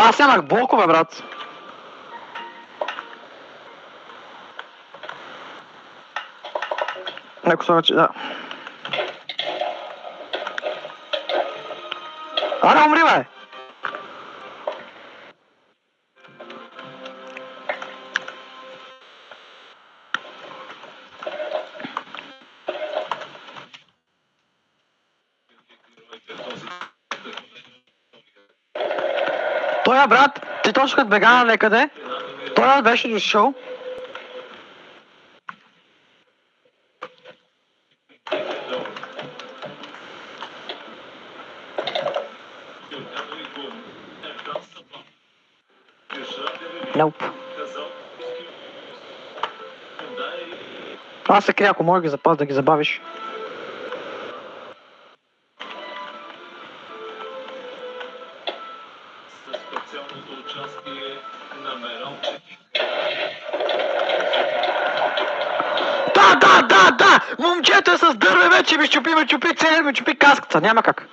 Аз нямах блокове, брат. Неко се вече, да. Аре, умри, бе! Той, брат, ти точно като бега на некъде, той беше дошъл. Nope. Аз се крия, ако може да ги забавиш. Да! Момчето е с дърве вече, ми чупи целият, ми чупи каската, няма как.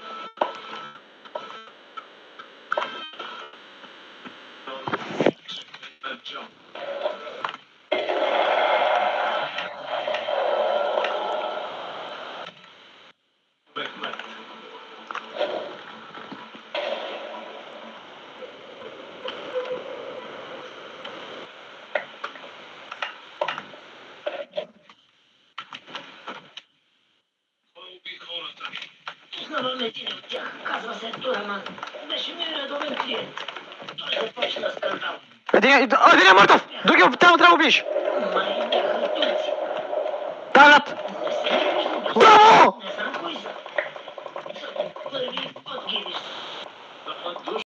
Познавам един от тях. Казва се Тураман. Беше ми редовен клиент. Той започна скандал. Един е мъртъв! Другия трябва да убиеш! Май бяха турци. Да, брат! Не се ми виждам. Браво! Не знам кои са. Първи път ги виждам.